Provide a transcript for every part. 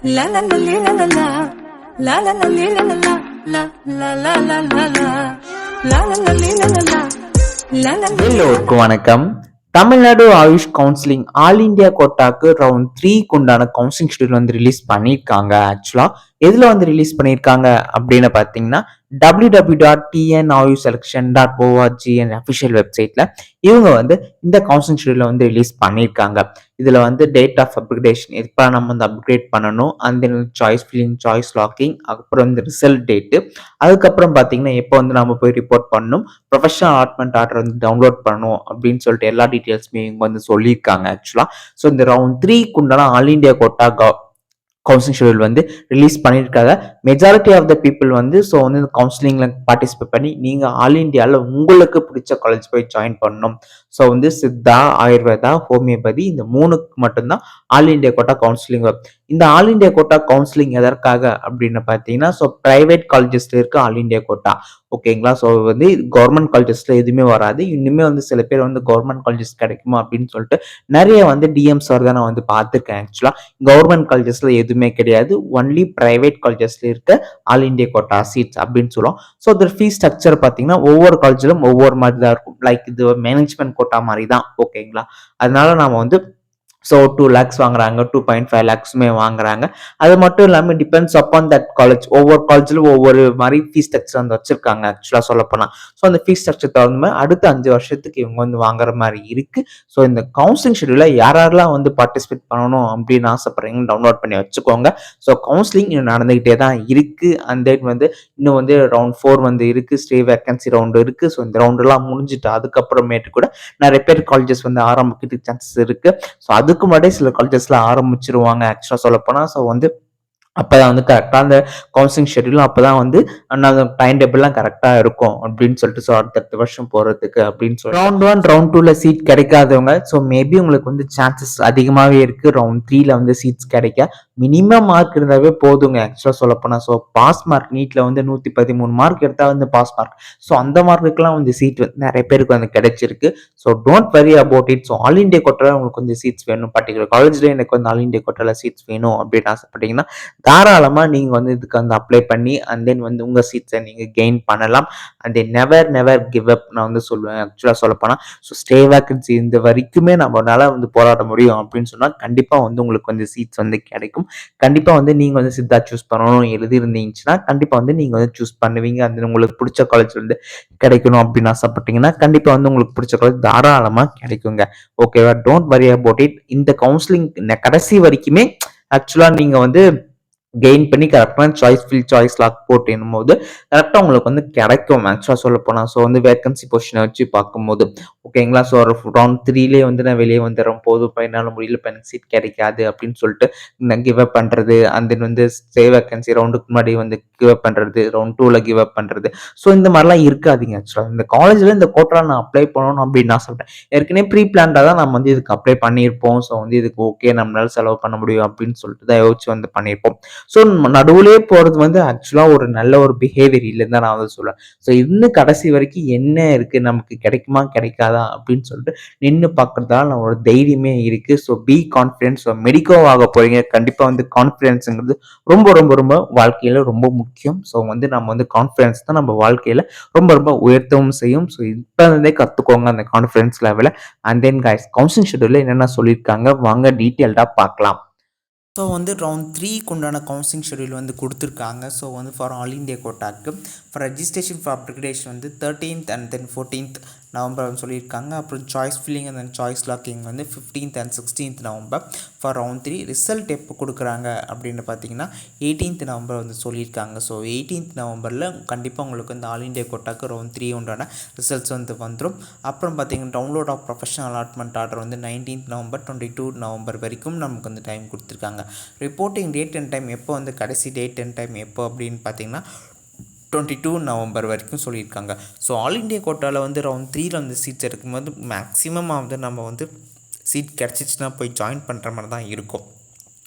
La la la li, la la la. La la la li, la la la. La la la la la la. La la la li, la la la. La la la. எல்லோருக்கும் வணக்கம். Tamil Nadu AYUSH counselling all India கோட்டாக்கு round 3க்கு உண்டான counselling schedule வந்து release பண்ணியிருக்காங்க. ஆக்சுவலா எதுல வந்து ரிலீஸ் பண்ணியிருக்காங்க அப்படின்னு பார்த்தீங்கன்னா www.tnayushselection.org அஃபிஷியல் வெப்சைட்ல இவங்க வந்து இந்த கவுன்சிலிங் ஷெட்யூல வந்து ரிலீஸ் பண்ணியிருக்காங்க. இதுல வந்து டேட் ஆஃப் அப்கிரேடேஷன் எப்போ நம்ம வந்து அப்கிரேட் பண்ணணும், அந்த சாய்ஸ் ஃபில்லிங், சாய்ஸ் லாக்கிங், அப்புறம் வந்து ரிசல்ட் டேட்டு, அதுக்கப்புறம் பார்த்தீங்கன்னா எப்போ வந்து நம்ம போய் ரிப்போர்ட் பண்ணணும், ப்ரொஃபஷனல் அலாட்மெண்ட் ஆர்டர் வந்து டவுன்லோட் பண்ணணும் அப்படின்னு சொல்லிட்டு எல்லா டீட்டெயில்ஸுமே இவங்க வந்து சொல்லியிருக்காங்க ஆக்சுவலா. ஸோ இந்த ரவுண்ட் 3க்கு உண்டான all India quota counselling schedule வந்து ரிலீஸ் பண்ணியிருக்காங்க. மெஜாரிட்டி ஆஃப் த பீப்புள் வந்து ஸோ வந்து இந்த கவுன்சிலிங்ல பார்ட்டிசிபேட் பண்ணி நீங்க ஆல் இந்தியாவில் உங்களுக்கு பிடிச்ச காலேஜ் போய் ஜாயின் பண்ணணும். ஸோ வந்து சித்தா, ஆயுர்வேதா, ஹோமியோபதி இந்த 3க்கு மட்டும்தான் ஆல் இந்தியா கோட்டா கவுன்சிலிங் வரும். இந்த ஆல் இந்தியா கோட்டா கவுன்சிலிங் எதற்காக அப்படின்னு பார்த்தீங்கன்னா, ஸோ பிரைவேட் காலேஜஸ்ல இருக்க ஆல் இந்தியா கோட்டா, ஓகேங்களா. ஸோ வந்து கவர்மெண்ட் காலேஜஸ்ல எதுவுமே வராது. இன்னுமே வந்து சில பேர் வந்து கவர்மெண்ட் காலேஜஸ் கிடைக்குமா அப்படின்னு சொல்லிட்டு நிறைய வந்து டிஎம்ஸ் வரதை நான் வந்து பார்த்துருக்கேன். ஆக்சுவலா கவர்மெண்ட் காலேஜஸ்ல எதுவுமே கிடையாது. ஒன்லி பிரைவேட் காலேஜஸ்ல இருக்க ஆல் இந்தியா கோட்டா சீட்ஸ் அப்படின்னு சொல்லுவோம். ஸோ அதோட ஃபீஸ் ஸ்ட்ரக்சர் பார்த்தீங்கன்னா ஒவ்வொரு காலேஜிலும் ஒவ்வொரு மாதிரி தான் இருக்கும். லைக் இது மேனேஜ்மெண்ட் கோட்டா மாதிரி தான், ஓகேங்களா. அதனால நாம வந்து ஸோ 2 lakhs வாங்குறாங்க, 2.5 lakhsமே வாங்குறாங்க. அது மட்டும் இல்லாமல் டிபெண்ட்ஸ் அப்பான் தட் காலேஜ். ஒவ்வொரு காலேஜிலும் ஒவ்வொரு மாதிரி ஃபீஸ் ஸ்ட்ரக்சர் வந்து வச்சிருக்காங்க ஆக்சுவலாக சொல்ல போனால். ஸோ அந்த ஃபீஸ் ஸ்ட்ரக்சர் தகுந்த மாதிரி அடுத்த 5 வருஷத்துக்கு இவங்க வந்து வாங்குற மாதிரி இருக்கு. ஸோ இந்த கவுன்சிலிங் ஷெட்யூல யாரெல்லாம் வந்து பார்ட்டிசிபேட் பண்ணணும் அப்படின்னு ஆசைப்படுறீங்க டவுன்லோட் பண்ணி வச்சுக்கோங்க. ஸோ கவுன்சிலிங் இன்னும் நடந்துகிட்டே தான் இருக்கு. அண்ட் தென் வந்து இன்னும் வந்து ரவுண்ட் 4 வந்து இருக்கு, ஸ்டே வேகன்சி ரவுண்டு இருக்கு. ஸோ இந்த ரவுண்டெல்லாம் முடிஞ்சுட்டு அதுக்கப்புறமேட்டு கூட நிறைய பேர் காலேஜஸ் வந்து ஆரம்பிக்கிறதுக்கு சான்சஸ் இருக்கு. ஸோ அதுக்கு முன்னாடியே சில காலேஜஸ்ல ஆரம்பிச்சிருவாங்க ஆக்சுவலா சொல்ல போனா. ஸோ வந்து அப்பதான் வந்து கரெக்டா அந்த கவுன்சிலிங் ஷெட்யூலும் அப்பதான் வந்து அந்த டைம் டேபிள்லாம் கரெக்டா இருக்கும் அப்படின்னு சொல்லிட்டு, ஸோ அடுத்த வருஷம் போறதுக்கு அப்படின்னு சொல்லி ரவுண்ட் 1 ரவுண்ட் 2ல சீட் கிடைக்காதவங்க ஸோ மேபி உங்களுக்கு வந்து சான்சஸ் அதிகமாகவே இருக்கு ரவுண்ட் 3ல வந்து சீட்ஸ் கிடைக்க. மினிமம் மார்க் இருந்தாவே போதுங்க ஆக்சுவலா சொல்ல போனா. ஸோ பாஸ் மார்க் நீட்ல வந்து 113 மார்க் எடுத்தா வந்து பாஸ் மார்க். ஸோ அந்த மார்க்குக்கெல்லாம் வந்து சீட் வந்து நிறைய பேருக்கு வந்து கிடைச்சிருக்கு. So don't worry about it. So all India கோட்டால உங்களுக்கு வந்து சீட்ஸ் வேணும், பர்டிகுலர் காலேஜ்ல எனக்கு வந்து ஆல் இண்டியா கோட்டால சீட்ஸ் வேணும் அப்படின்னு ஆசைப்பட்டீங்கன்னா தாராளமா நீங்க வந்து இதுக்கு வந்து அப்ளை பண்ணி அண்ட் தென் வந்து உங்க சீட்ஸை நீங்க கெயின் பண்ணலாம். And then never give up நான் வந்து சொல்லுவேன் ஆக்சுவலா சொல்ல போனா. ஸோ ஸ்டே வேகன்சி இந்த வரைக்குமே நம்மளால வந்து போராட முடியும் அப்படின்னு சொன்னா கண்டிப்பா வந்து உங்களுக்கு வந்து சீட்ஸ் வந்து கிடைக்கும். கண்டிப்பா வந்து நீங்க வந்து சித்தா சூஸ் பண்ணணும் எழுதி இருந்தீங்கன்னா கண்டிப்பா வந்து நீங்க வந்து சூஸ் பண்ணுவீங்க. அந்த உங்களுக்கு பிடிச்ச காலேஜ் வந்து கிடைக்கணும் அப்படின்னு ஆசைப்பட்டீங்கன்னா கண்டிப்பா வந்து உங்களுக்கு பிடிச்ச காலேஜ் தாராளமா கிடைக்குங்க. ஓகேவா, டோன்ட் வரி அபவுட் இட். இந்த கவுன்சிலிங் கடைசி வரைக்குமே ஆக்சுவலா நீங்க வந்து கெயின் பண்ணி கரெக்டான சாய்ஸ் ஃபில், சாய்ஸ் லாக் போட்டுன்னும் போது கரெக்டாக உங்களுக்கு வந்து கிடைக்கும் ஆக்சுவலாக சொல்ல போனால். ஸோ வந்து வேகன்சி பொசிஷனை வச்சு பார்க்கும்போது, ஓகேங்களா. ஸோ ஒரு ரவுண்ட் 3லேயே வந்து நான் வெளியே வந்துடுறேன், போதும் என்னால் முடியல, எனக்கு சீட் கிடைக்காது அப்படின்னு சொல்லிட்டு நான் கிவ் அப் பண்ணுறது. அண்ட் தென் வந்து ஸ்டே வேகன்சி ரவுண்டுக்கு முன்னாடி வந்து கிவ் அப் பண்ணுறது, ரவுண்ட் 2ல கிவ் அப் பண்ணுறது. ஸோ இந்த மாதிரிலாம் இருக்காதீங்க ஆக்சுவலாக. இந்த காலேஜில் இந்த கோட்டால நான் அப்ளை பண்ணணும் அப்படின்னு நான் சொல்லிட்டேன். ஏற்கனவே ப்ரீ பிளான்டாக தான் நம்ம வந்து இதுக்கு அப்ளை பண்ணியிருப்போம். ஸோ வந்து இதுக்கு ஓகே நம்மளால செலவு பண்ண முடியும் அப்படின்னு சொல்லிட்டு தான் யோசிச்சு வந்து பண்ணியிருப்போம். ஸோ நடுவுலயே போறது வந்து ஆக்சுவலா ஒரு நல்ல ஒரு பிஹேவியர் இல்லைன்னு தான் நான் வந்து சொல்லுவேன். ஸோ இன்னும் கடைசி வரைக்கும் என்ன இருக்கு, நமக்கு கிடைக்குமா கிடைக்காதா அப்படின்னு சொல்லிட்டு நின்று பார்க்கறதால நம்மளோட தைரியமே இருக்கு. So be confidence. So medico ஆக போறீங்க, கண்டிப்பா வந்து கான்ஃபிடென்ஸுங்கிறது ரொம்ப ரொம்ப ரொம்ப வாழ்க்கையில ரொம்ப முக்கியம். ஸோ வந்து நம்ம வந்து கான்ஃபிடென்ஸ் தான் நம்ம வாழ்க்கையில ரொம்ப ரொம்ப உயர்த்தவும் செய்யும். ஸோ இப்போ இருந்தே கத்துக்கோங்க அந்த கான்ஃபிடென்ஸ் லெவலை. அண்ட் தென் கைஸ் கவுன்சிலிங் ஷெட்யூல்ல என்னென்ன சொல்லியிருக்காங்க வாங்க டீட்டெயில்டா பார்க்கலாம். ஸோ வந்து ரவுண்ட் 3க்கு உண்டான கவுன்சிலிங் ஷெட்யூல் வந்து கொடுத்துருக்காங்க. ஸோ வந்து ஃபார் ஆல் இண்டியா கோட்டாக்கு ஃபார் ரெஜிஸ்ட்ரேஷன் ஃபார் அப்ளிகேஷன் வந்து 13th and then 14th November வந்து சொல்லியிருக்காங்க. அப்புறம் choice filling and then choice locking வந்து 15th and 16th November for round 3. Result எப்போ கொடுக்குறாங்க அப்படின்னு பார்த்தீங்கன்னா 18th நவம்பர் வந்து சொல்லியிருக்காங்க. ஸோ 18th நவம்பரில் கண்டிப்பாக உங்களுக்கு வந்து ஆல் இண்டியா கோட்டாக்கு ரவுண்ட் 3 உண்டான ரிசல்ட்ஸ் வந்து வந்துடும். அப்புறம் பார்த்தீங்கன்னா download of professional allotment order வந்து 19th நவம்பர் 22 நவம்பர் வரைக்கும் நமக்கு வந்து டைம் கொடுத்துருக்காங்க. ரிப்போர்ட்டிங் டேட் அண்ட் டைம் எப்போ வந்து கடைசி டேட் அண்ட் டைம் எப்போ அப்படின்னு பார்த்தீங்கன்னா 22 நவம்பர் வரைக்கும் சொல்லியிருக்காங்க. ஸோ ஆல் இண்டியா கோட்டாவில் வந்து ரவுண்ட் 3ல வந்து சீட்ஸ் இருக்கும்போது மேக்ஸிமம் வந்து நம்ம வந்து சீட் கிடச்சிச்சின்னா போய் ஜாயின் பண்ணுற மாதிரி தான் இருக்கும்.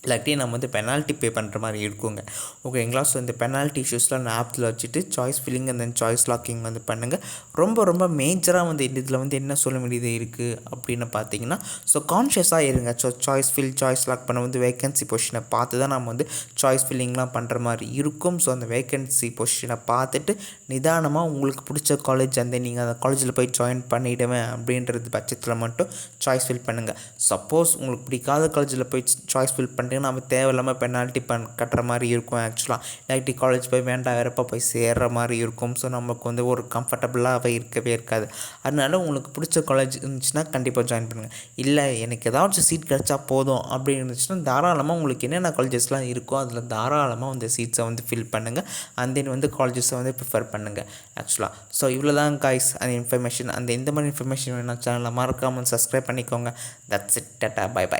இல்லாட்டி நம்ம வந்து பெனால்ட்டி பே பண்ணுற மாதிரி இருக்குங்க. ஓகேங்களா? ஸோ இந்த பெனால்ட்டி இஷ்யூஸ்லாம் நான் ஆப்த்தில் வச்சுட்டு choice filling and then choice locking வந்து பண்ணுங்கள். ரொம்ப மேஜராக வந்து இதில் வந்து என்ன சொல்ல வேண்டியது இருக்குது அப்படின்னு பார்த்தீங்கன்னா, ஸோ கான்ஷியஸாக இருங்க. So choice fill choice lock பண்ண வந்து வேகன்சி பொசிஷனை பார்த்து தான் நம்ம வந்து சாய்ஸ் ஃபில்லிங்லாம் பண்ணுற மாதிரி இருக்கும். ஸோ அந்த வேகன்சி பொசிஷனை பார்த்துட்டு நிதானமாக உங்களுக்கு பிடிச்ச காலேஜ் அந்த நீங்கள் அந்த காலேஜில் போய் ஜாயின் பண்ணிவிடுவேன் அப்படின்றது பட்சத்தில் மட்டும் சாய்ஸ் ஃபில் பண்ணுங்கள். சப்போஸ் உங்களுக்கு பிடிக்காத காலேஜில் போய் சாய்ஸ் ஃபில் பண்ணிட்டு நம்ம தேவையில்லாமல் பெனால்ட்டி கட்டுற மாதிரி இருக்கும். ஆக்சுவலாக ஐஐடி காலேஜ் போய் வேண்டாம் வேறப்போ போய் சேர்கிற மாதிரி இருக்கும். ஸோ நமக்கு வந்து ஒரு கம்ஃபர்டபுளாகவே இருக்கவே இருக்காது. அதனால உங்களுக்கு பிடிச்ச காலேஜ் இருந்துச்சுன்னா கண்டிப்பாக ஜாயின் பண்ணுங்கள். இல்லை எனக்கு ஏதாச்சும் சீட் கிடச்சா போதும் அப்படின்னு இருந்துச்சுன்னா தாராளமாக உங்களுக்கு என்னென்ன காலேஜஸ்லாம் இருக்கோ அதில் தாராளமாக வந்து சீட்ஸை வந்து ஃபில் பண்ணுங்கள். அண்ட் தென் வந்து காலேஜஸை வந்து ப்ரிஃபர் பண்ணுங்கள். ஆக்சுவலாக ஸோ இவ்வளோ தான் காய்ஸ் அந்த இன்ஃபர்மேஷன். அந்த இந்த மாதிரி இன்ஃபர்மேஷன் வேணும் சேனலில் மறக்காமல் சப்ஸ்கிரைப் பண்ணிக்கோங்க. That's it. Tata bye by.